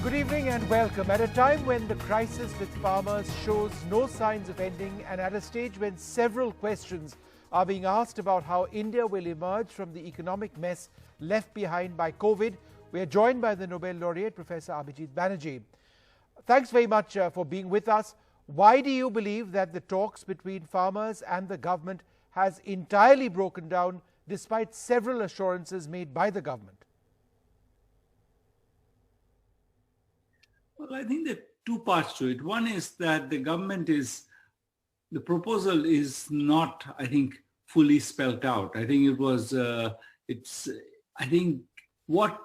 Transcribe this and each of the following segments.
Good evening and welcome. At a time when the crisis with farmers shows no signs of ending and at a stage when several questions are being asked about how India will emerge from the economic mess left behind by COVID, we are joined by the Nobel Laureate Professor Abhijit Banerjee. Thanks very much for being with us. Why do you believe that the talks between farmers and the government has entirely broken down despite several assurances made by the government? Well, I think there are two parts to it. One is that the proposal is not, I think, fully spelt out. I think I think what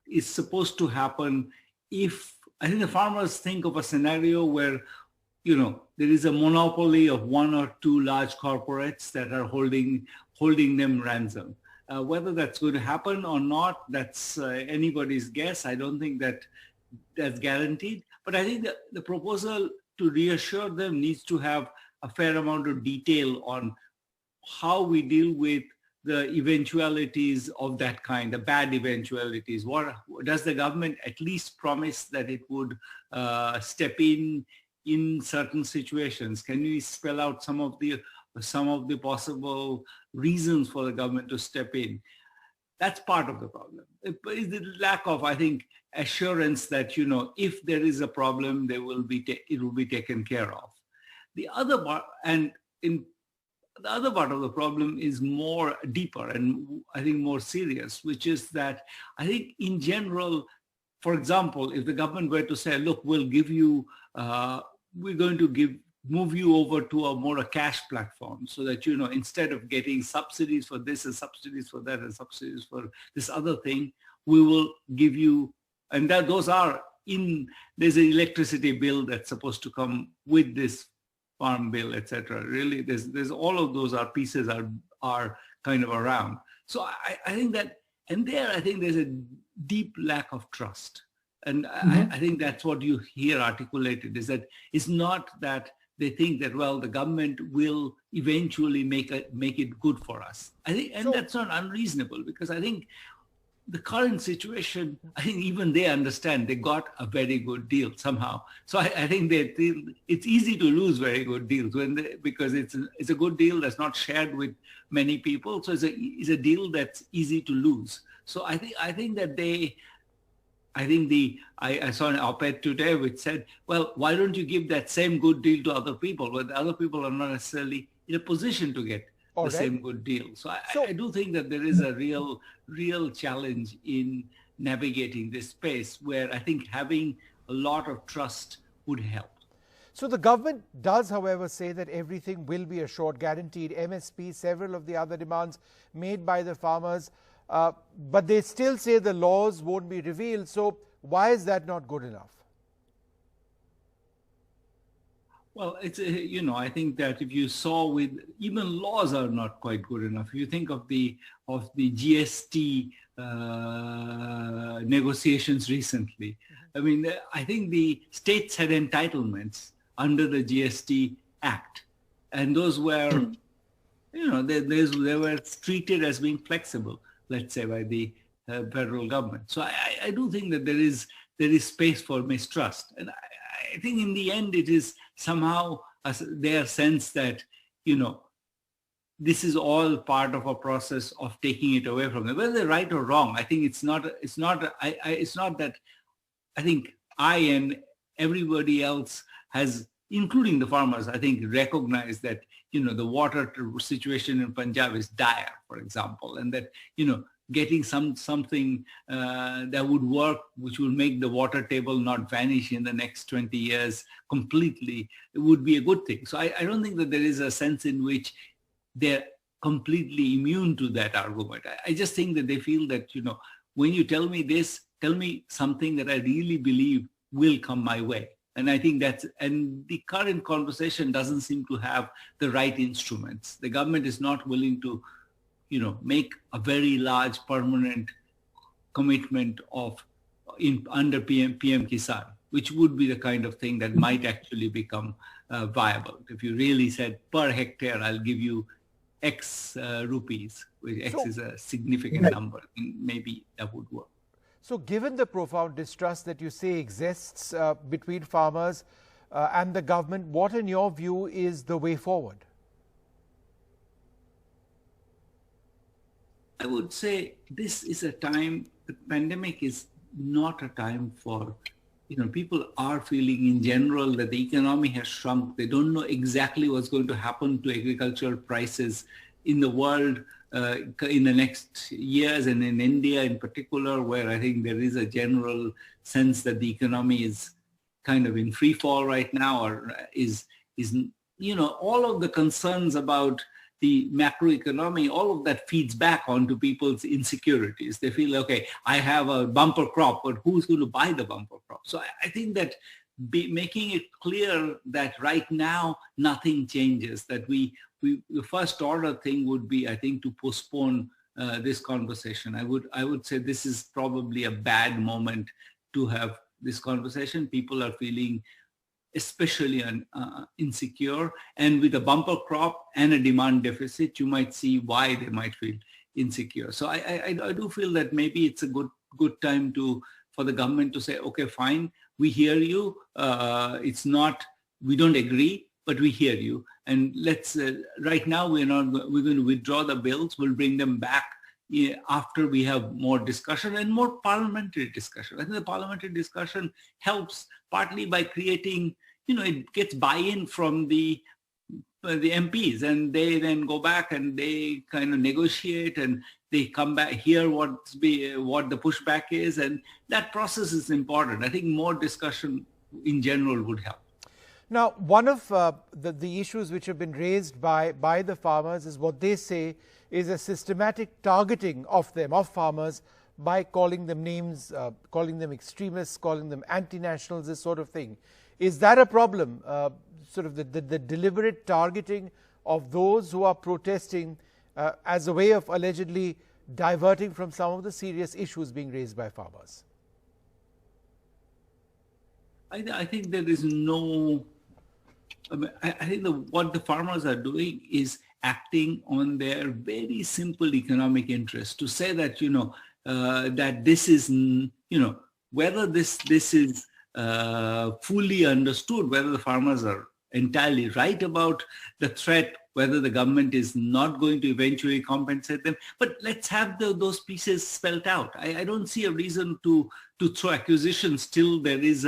is supposed to happen I think the farmers think of a scenario where, there is a monopoly of one or two large corporates that are holding them ransom. Whether that's going to happen or not, that's anybody's guess. I don't think that's guaranteed. But I think the proposal to reassure them needs to have a fair amount of detail on how we deal with the eventualities of that kind, the bad eventualities. What does the government at least promise that it would step in certain situations? Can we spell out some of the possible reasons for the government to step in? That's part of the problem. It is the lack of, I think, assurance that, if there is a problem, it will be taken care of. The other part, the other part of the problem is more deeper and I think more serious, which is that I think in general, for example, if the government were to say, look, we'll give you, we're going to move you over to a cash platform so that, instead of getting subsidies for this and subsidies for that and subsidies for this other thing, we will give you, and there's an electricity bill that's supposed to come with this farm bill, etc. Really, there's all of those pieces are kind of around. So I think that, and there I think there's a deep lack of trust. And I think that's what you hear articulated, is that it's not that they think that, well, the government will eventually make it good for us. I think, and that's not unreasonable, because I think the current situation, I think even they understand they got a very good deal somehow. So I think it's easy to lose very good deals because it's a good deal that's not shared with many people. So it's a deal that's easy to lose. So I think that I saw an op-ed today which said, well, why don't you give that same good deal to other people? But the other people are not necessarily in a position to get the same good deal. So I do think that there is a real challenge in navigating this space where I think having a lot of trust would help. So the government does, however, say that everything will be assured, guaranteed, MSP, several of the other demands made by the farmers, but they still say the laws won't be revealed. So why is that not good enough? Well, it's I think that if you saw even laws are not quite good enough. If you think of the GST negotiations recently, I mean, I think the states had entitlements under the GST Act, and those were, they were treated as being flexible, let's say, by the federal government. So I do think that there is space for mistrust, and I think in the end it is somehow their sense that, this is all part of a process of taking it away from them. Whether they're right or wrong, I think it's not that I think I and everybody else has, including the farmers, I think recognize that, the water situation in Punjab is dire, for example, and that, getting something that would work, which will make the water table not vanish in the next 20 years completely, it would be a good thing. So I don't think that there is a sense in which they're completely immune to that argument. I just think that they feel that, when you tell me this, tell me something that I really believe will come my way. And I think and the current conversation doesn't seem to have the right instruments. The government is not willing to make a very large permanent commitment under PM Kisan, which would be the kind of thing that might actually become viable. If you really said per hectare, I'll give you X rupees, which X is a significant number, maybe that would work. So given the profound distrust that you say exists between farmers and the government, what in your view is the way forward? I would say this is a time, the pandemic is not a time for, people are feeling in general that the economy has shrunk. They don't know exactly what's going to happen to agricultural prices in the world in the next years, and in India in particular, where I think there is a general sense that the economy is kind of in free fall right now, or is all of the concerns about the macroeconomy, all of that feeds back onto people's insecurities. They feel, okay, I have a bumper crop, but who's going to buy the bumper crop? So I think that making it clear that right now nothing changes, that the first order thing would be, I think, to postpone this conversation. I would say this is probably a bad moment to have this conversation. People are feeling especially insecure, and with a bumper crop and a demand deficit, you might see why they might feel insecure. So I do feel that maybe it's a good time for the government to say, okay, fine, we hear you. We don't agree, but we hear you. And let's right now we're going to withdraw the bills. We'll bring them back after we have more discussion and more parliamentary discussion. I think the parliamentary discussion helps partly by creating, it gets buy-in from the MPs, and they then go back and they kind of negotiate, and they come back, hear what the pushback is, and that process is important. I think more discussion in general would help. Now, one of the issues which have been raised by the farmers is what they say is a systematic targeting of farmers, by calling them names, calling them extremists, calling them anti-nationals, this sort of thing. Is that a problem, sort of the deliberate targeting of those who are protesting as a way of allegedly diverting from some of the serious issues being raised by farmers? I think there is no... I think what the farmers are doing is acting on their very simple economic interest, to say that, that this is, whether this is fully understood, whether the farmers are entirely right about the threat, whether the government is not going to eventually compensate them. But let's have those pieces spelled out. I don't see a reason to throw accusations till there is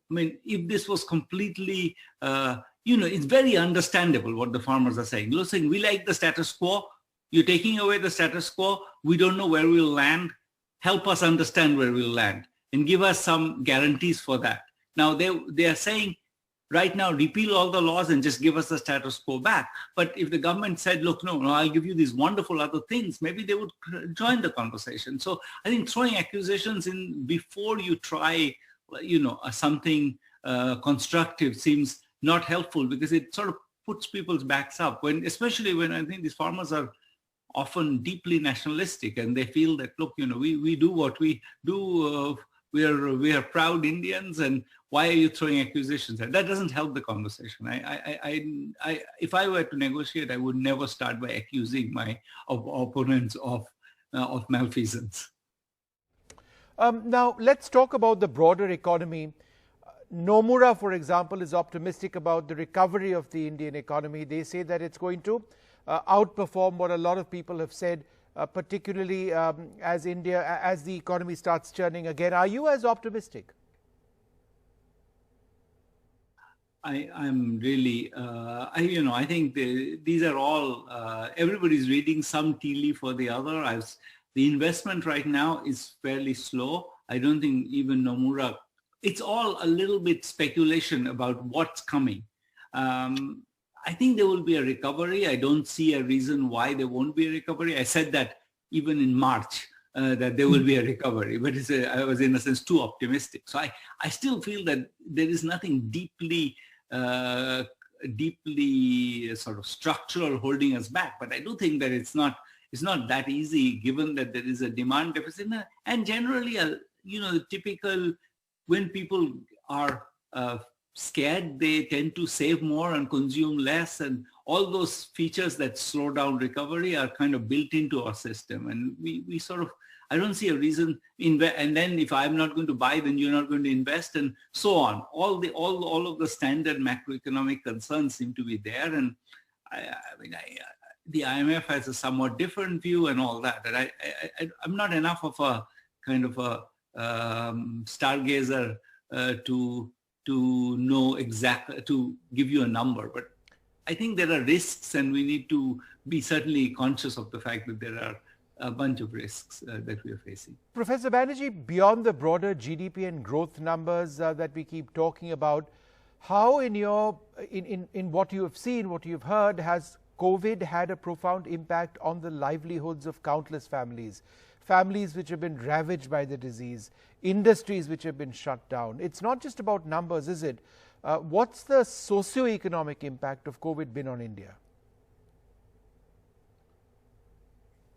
if this was completely, it's very understandable what the farmers are saying. They're saying, we like the status quo. You're taking away the status quo. We don't know where we'll land. Help us understand where we'll land and give us some guarantees for that. Now, they are saying, right now, repeal all the laws and just give us the status quo back. But if the government said, look, no, I'll give you these wonderful other things, maybe they would join the conversation. So I think throwing accusations in before you try, something constructive seems not helpful, because it sort of puts people's backs up, especially when I think these farmers are often deeply nationalistic, and they feel that, look, we do what we do. We are proud Indians, and why are you throwing accusations? That doesn't help the conversation. If I were to negotiate, I would never start by accusing my opponents of malfeasance. Now, let's talk about the broader economy. Nomura, for example, is optimistic about the recovery of the Indian economy. They say that it's going to outperform what a lot of people have said, particularly as the economy starts churning again. Are you as optimistic? I'm really, I think these are all, everybody's reading some tea leaf for the other. The investment right now is fairly slow. I don't think even Nomura, it's all a little bit speculation about what's coming. I think there will be a recovery. I don't see a reason why there won't be a recovery. I said that even in March, that there will be a recovery, but I was in a sense too optimistic. So I still feel that there is nothing deeply sort of structural holding us back. But I do think that it's not that easy, given that there is a demand deficit, and generally, the typical, when people are scared, they tend to save more and consume less, and all those features that slow down recovery are kind of built into our system. And we sort of, I don't see a reason. And then if I'm not going to buy, then you're not going to invest, and so on. All of the standard macroeconomic concerns seem to be there. And the IMF has a somewhat different view and all that. And I'm not enough of a kind of a stargazer to know exactly, to give you a number. But I think there are risks, and we need to be certainly conscious of the fact that there are a bunch of risks that we are facing. Professor Banerjee, beyond the broader GDP and growth numbers that we keep talking about, how in what you have seen, what you've heard, has COVID had a profound impact on the livelihoods of countless families? Families which have been ravaged by the disease, industries which have been shut down. It's not just about numbers, is it? What's the socio-economic impact of COVID been on India?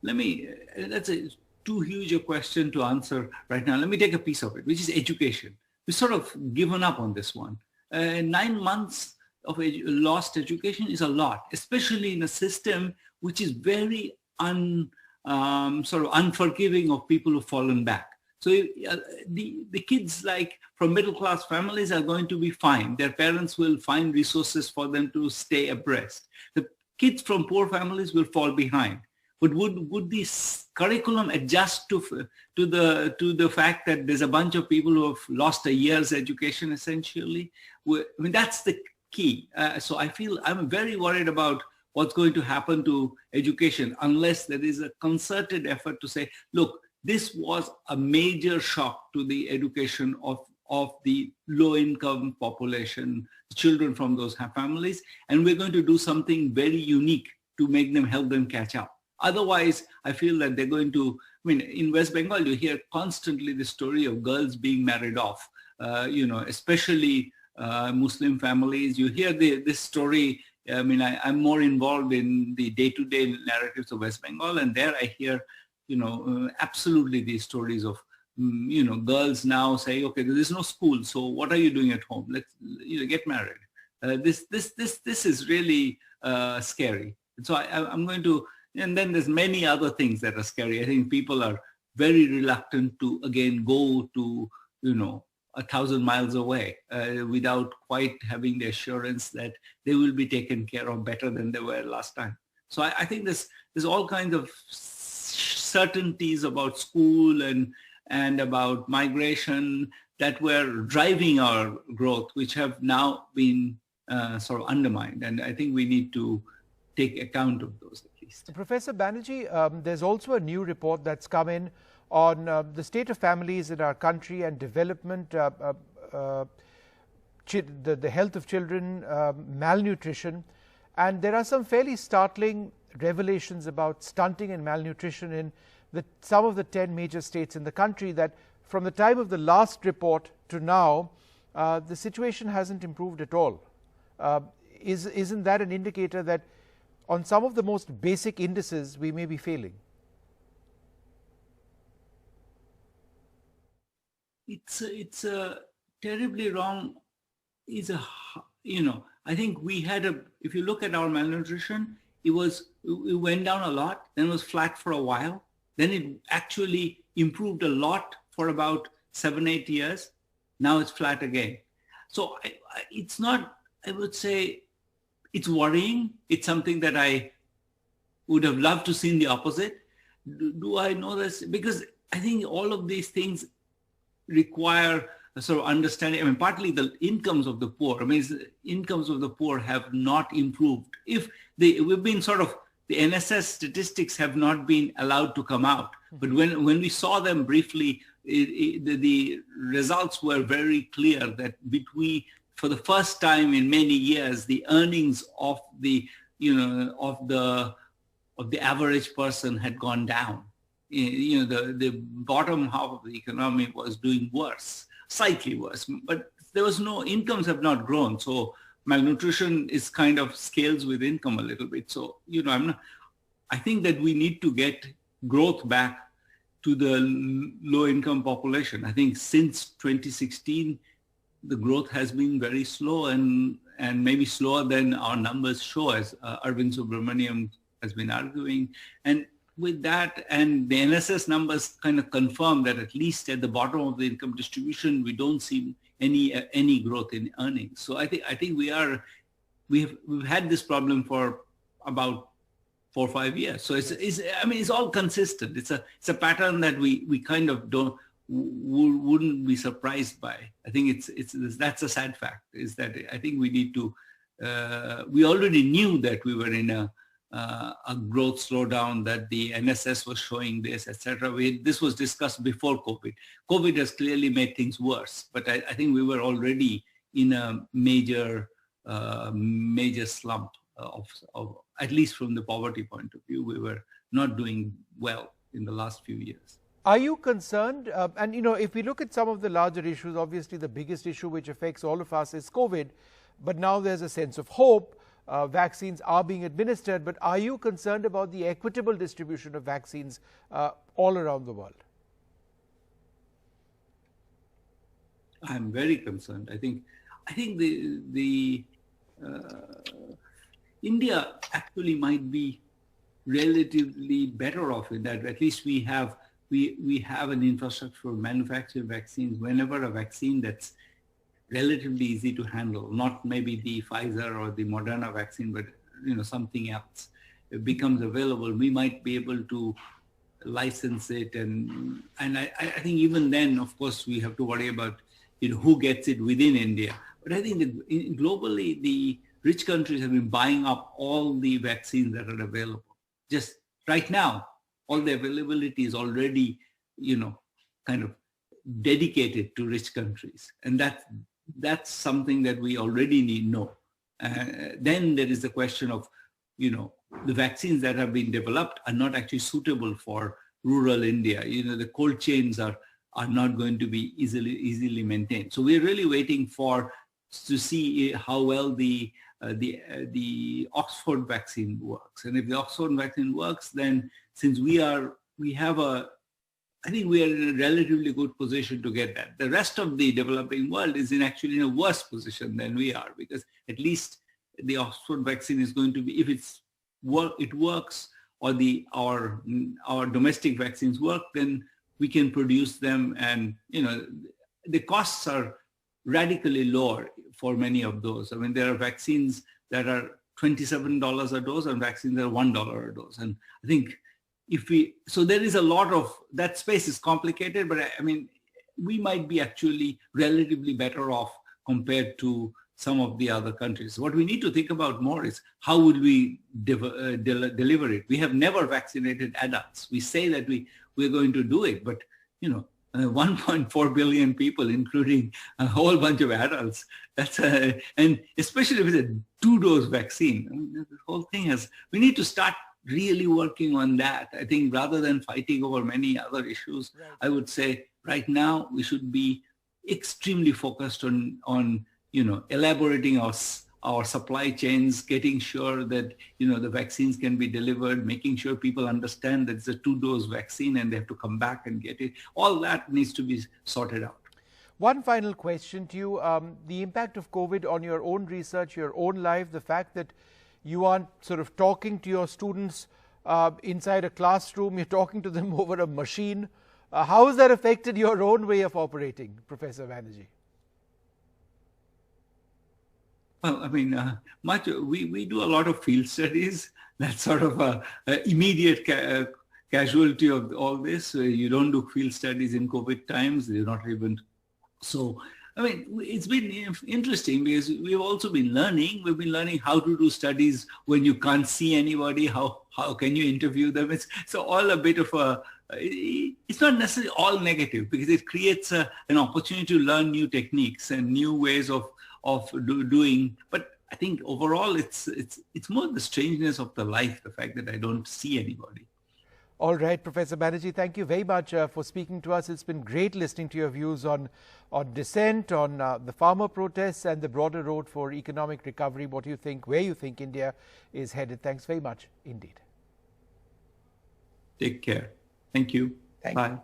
That's too huge a question to answer right now. Let me take a piece of it, which is education. We've sort of given up on this one. 9 months of lost education is a lot, especially in a system which is very sort of unforgiving of people who've fallen back. So the kids from middle class families are going to be fine. Their parents will find resources for them to stay abreast. The kids from poor families will fall behind. But would this curriculum adjust to the fact that there's a bunch of people who have lost a year's education essentially? I mean, that's the key. So I'm very worried about what's going to happen to education unless there is a concerted effort to say, look, this was a major shock to the education of the low-income population, children from those families, and we're going to do something very unique to help them catch up. Otherwise, I feel that they're going to, in West Bengal, you hear constantly the story of girls being married off, especially Muslim families. You hear this story. I'm more involved in the day-to-day narratives of West Bengal, and there I hear, absolutely these stories of, girls now say, okay, there is no school, so what are you doing at home? Let's, get married. This is really scary. And so I'm going to. And then there's many other things that are scary. I think people are very reluctant to, again, go to, 1,000 miles away without quite having the assurance that they will be taken care of better than they were last time. So I think there's all kinds of certainties about school and about migration that were driving our growth, which have now been sort of undermined. And I think we need to take account of those. Professor Banerjee, there's also a new report that's come in on the state of families in our country and development, the health of children, malnutrition, and there are some fairly startling revelations about stunting and malnutrition in some of the 10 major states in the country, that from the time of the last report to now, the situation hasn't improved at all. Isn't that an indicator that on some of the most basic indices we may be failing? It's terribly wrong. I think we had if you look at our malnutrition, it went down a lot, then was flat for a while, then it actually improved a lot for about 7-8 years. Now it's flat again. So it's not, I would say, it's worrying. It's something that I would have loved to see in the opposite. Do I know this? Because I think all of these things require a sort of understanding. Partly the incomes of the poor. Incomes of the poor have not improved. We've been sort of, the NSS statistics have not been allowed to come out. But when we saw them briefly, the results were very clear that for the first time in many years, the earnings of the average person had gone down. The bottom half of the economy was doing worse, slightly worse, but there was incomes have not grown. So malnutrition is kind of scales with income a little bit. So, I think that we need to get growth back to the low income population. I think since 2016, the growth has been very slow and maybe slower than our numbers show, as Arvind Subramaniam has been arguing. And with that and the NSS numbers kind of confirm that at least at the bottom of the income distribution, we don't see any growth in earnings. So I think we've had this problem for about 4 or 5 years. So it's all consistent. It's a pattern that we kind of wouldn't be surprised by. I think that's a sad fact, is that I think we need to, we already knew that we were in a growth slowdown, that the NSS was showing this, etc. This was discussed before COVID. COVID has clearly made things worse, but I think we were already in a major slump of at least from the poverty point of view. We were not doing well in the last few years. Are you concerned? And if we look at some of the larger issues, obviously the biggest issue which affects all of us is COVID, but now there's a sense of hope. Vaccines are being administered, but are you concerned about the equitable distribution of vaccines all around the world? I'm very concerned. I think the India actually might be relatively better off in that. At least we have an infrastructure for manufacturing vaccines. Whenever a vaccine that's relatively easy to handle, not maybe the Pfizer or the Moderna vaccine, but something else, it becomes available, we might be able to license it, and I think even then, of course, we have to worry about who gets it within India. But I think that globally, the rich countries have been buying up all the vaccines that are available. Just right now, all the availability is already, kind of dedicated to rich countries, and that's something that we already know. Then there is the question of, the vaccines that have been developed are not actually suitable for rural India. The cold chains are not going to be easily maintained. So we're really waiting to see how well the Oxford vaccine works. And if the Oxford vaccine works, then since I think we are in a relatively good position to get that. The rest of the developing world is actually in a worse position than we are, because at least the Oxford vaccine is going to be, if it works, or our domestic vaccines work, then we can produce them, and the costs are radically lower for many of those. I mean, there are vaccines that are $27 a dose and vaccines that are $1 a dose. And I think so there is a lot of, that space is complicated, but I mean, we might be actually relatively better off compared to some of the other countries. What we need to think about more is how would we deliver it? We have never vaccinated adults. We say that we're going to do it, but 1.4 billion people, including a whole bunch of adults. And especially with a 2-dose vaccine, I mean, the whole thing we need to start really working on that. I think rather than fighting over many other issues, right. I would say right now we should be extremely focused on elaborating our supply chains, getting sure that the vaccines can be delivered, making sure people understand that it's a 2-dose vaccine and they have to come back and get it. All that needs to be sorted out. One final question to you. The impact of COVID on your own research, your own life, the fact that you aren't sort of talking to your students inside a classroom, you're talking to them over a machine. How has that affected your own way of operating, Professor Banerjee? Well, I mean, we do a lot of field studies. That's sort of a immediate casualty of all this. You don't do field studies in COVID times. They're not even so. I mean, it's been interesting because we've also been learning. We've been learning how to do studies when you can't see anybody. How can you interview them? It's all a bit of it's not necessarily all negative, because it creates an opportunity to learn new techniques and new ways of doing. But I think overall it's more the strangeness of the life, the fact that I don't see anybody. All right, Professor Banerjee, thank you very much for speaking to us. It's been great listening to your views on dissent, on the farmer protests and the broader road for economic recovery, where you think India is headed. Thanks very much indeed. Take care. Thank you. Bye. Bye.